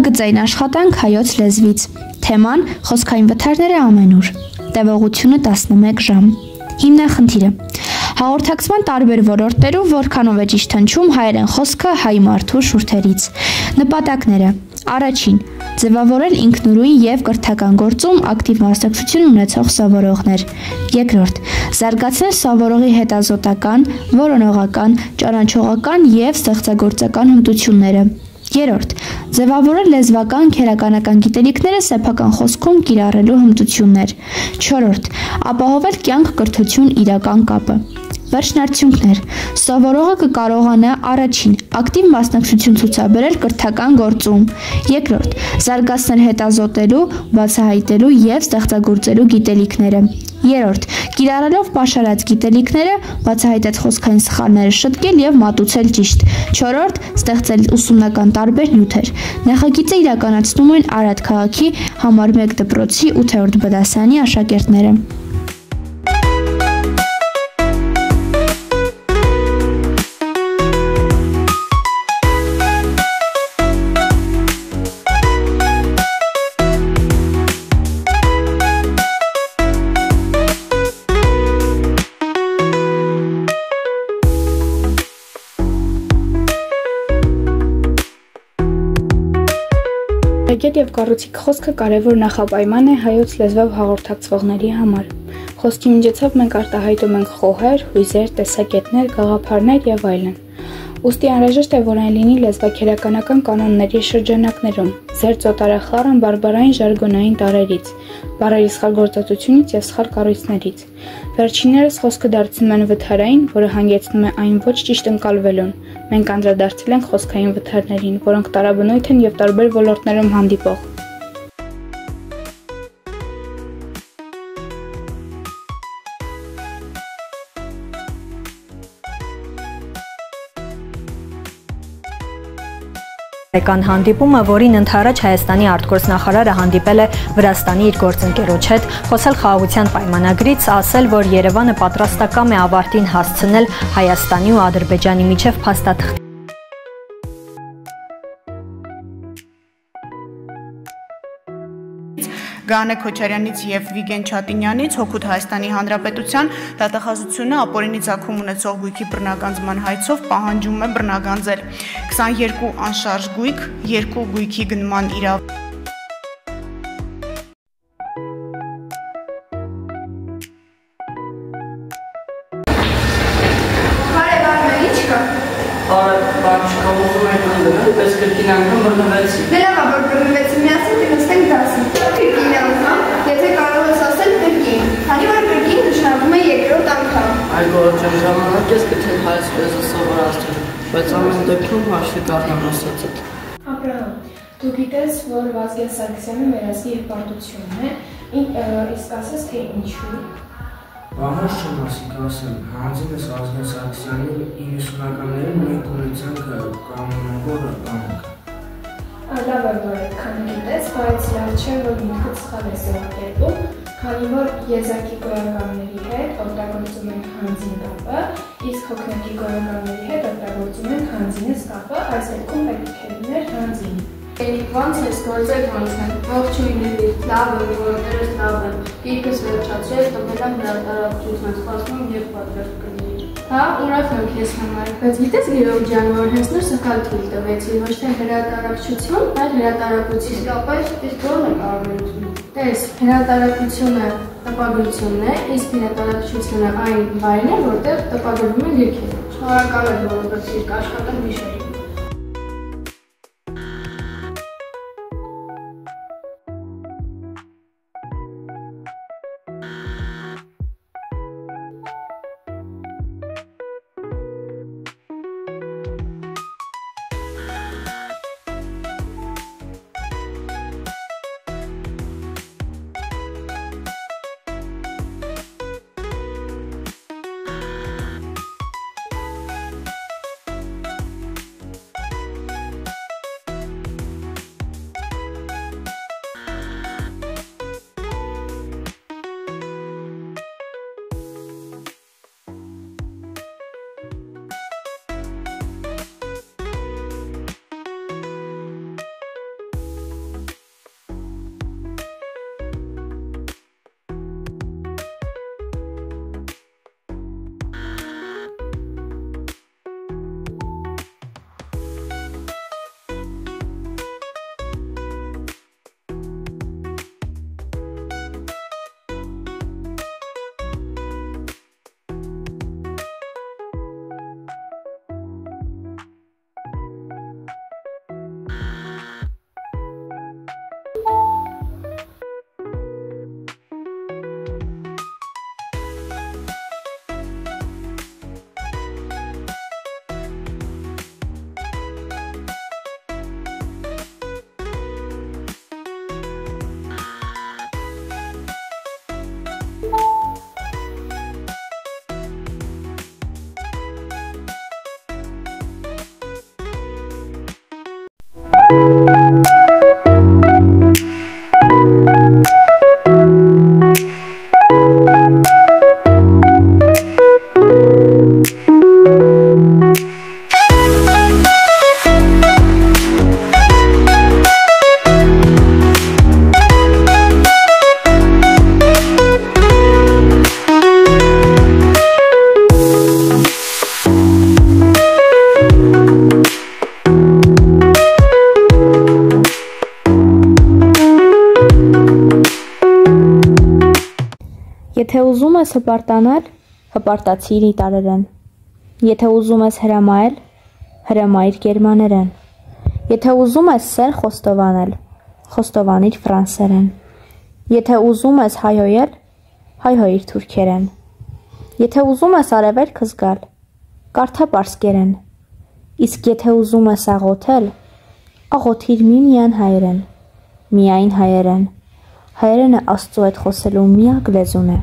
Նախագծային աշխատանք հայոց լեզվից։ Թեման՝ խոսքային վթարները ամենուր։ Տևողությունը 11 ժամ։ Հիմնախնդիրը՝ հաղորդակցման տարբեր ոլորտներում որքանով է ճիշտ հնչում հայերեն խոսքը հայ մարդու շուրթերից։ Նպատակները. Առաջին՝ ձևավորել ինքնուրույն և կրթական գործում ակտիվ մասնակցություն ունեցող սովորողներ։ Երկրորդ՝ զարգացնել սովորողի հետազոտական, որոնողական, ճանաչողական և ստեղծագործական հմտությունները։ Երրորդ՝ ձևավորել լեզվական, քերականական գիտելիքները սեփական խոսքում կիրառելու հմտություններ։ Չորրորդ՝ ապահովել կյանք-կրթություն իրական կապը։ Վերջնարդյունքներ. Սովորողը կկարողանա առաջին՝ ակտիվ մասնակցություն ցուցաբերել կրթական գործում, երկրորդ՝ զարգացնել հետազոտելու, բացահայտելու և ստեղծագործելու գիտելիքները, երրորդ՝ կիրառելով պաշարած գիտելիքները, բացահայտած խոսքային սխալները շտկել և մատուցել ճիշտ, չորրորդ՝ ստեղծել ուսումնական տարբեր նյութեր։ Նախագիծը իրականացնում են Արադ քաղաքի համար 1 դպրոցի 8-րդ Բ դասարանի աշակերտները։ Եկեք և կառուցիկ խոսքը կարևոր նախապայման է հայոց լեզվով հաղորդակցվողների համար։ Խոսքի միջոցով մենք արտահայտում ենք խոհեր, հույզեր, տեսակետներ, գաղափարներ և այլն։ Ուստի անհրաժեշտ է, որ այն լինի լեզվաքերականական կանոնների շրջանակներում, զերծ օտարախառն բարբառային ժարգոնային տարրերից, բառերի սխալ գործածությունից և սխալ կառույցներից։ Վերջիններս խոսքը դարձնում են վթարային, որը հանգեցնում է այն ոչ ճիշտ ընկալվելուն։ Մենք անդրադարձել ենք խոսքային վթարներին, որոնք տարաբնույթ են և տարբեր ոլորտներում հանդիպող։ Կան հանդիպումը, որին ընդառաջ Հայաստանի արտգործնախարարը հանդիպել է Վրաստանի իր գործընկերոջ հետ, խոսել խաղաղության պայմանագրից, ասել, որ Երևանը պատրաստակամ է ավարտին հասցնել Հայաստանի ու Ադրբեջանի միջև փաստաթղթի Գանե Քոչարյանից և Վիգեն Չատինյանից հօգուտ Հայաստանի Հանրապետության դատախազությունը ապօրինի ծագում ունեցող գույքի բռնագանձման հայցով պահանջում է բռնագանձել 22 անշարժ գույք, 2 գույքի գնման իրավունք։ Ժամանակ ես կթել հայց լեզու սովորացրել, բայց ամեն դեպքում հաշվի կառնեմ ասածդ։ Աբրահամ, դու գիտես, որ Վազգեն Սարգսյանը մեր ազգի հպարտությունն է, իսկ ասես թե ինչու։ Բանոց չեմ ասի կասեմ, հանձինս Վազգեն Սարգսյանի 90-ականներին մենք ունեցանք կանոնավոր բանակ։ Լավ է, որ այդքան գիտես, բայց լավ չէ, որ միտքդ սխալ ես ձևակերպում, քանի որ եզակի գոյականների հետ օգտագործում ենք հանձին կապը, իսկ հոգնակի գոյականների հետ օգտագործում ենք հանձինս կապը, այս դեպքում պետք է լիներ հանձին։ Ոնց ես գործել հանձնել, ողջույն լինի, լավ է, որոտերս լավ եմ, գիրկս վերջացրել, տվել եմ հրատարակչություն, սպասում և պատրաստ կլինի։ Հա, ուրախ եմ քեզ համար, բայց գիտես Գիրոկ ջան, որ հենց նոր սխալ թույլ տվեցի, ոչ թե հրատարակչություն, այլ հրատարակություն։ Իսկապես, իսկ ո՞րն է կարևորությունը։ Տես, հրատարակությունը տպագրությունն է, իսկ հրատարակչությունը այն վայրն է, որտեղ տպագրվում են գրքերը։ Շնորհակալ եմ, որ ուզեցիք աշխատել վիշերին։ Եթե ուզում ես հպարտանալ, հպարտացիր իտալերեն։ Եթե ուզում ես հրամայել, հրամայիր գերմաներեն։ Եթե ուզում ես սեր խոստովանել, խոստովանիր ֆրանսերեն։ Եթե ուզում ես հայհոյել, հայհոյիր թուրքերեն։ Եթե ուզում ես արևելք զգալ, կարդա պարսկերեն։ Իսկ եթե ուզում ես աղոթել, աղոթիր միմիան հայերեն, միայն հայերեն։ Հայերենը Աստծո հետ խոսելու միակ լեզուն է։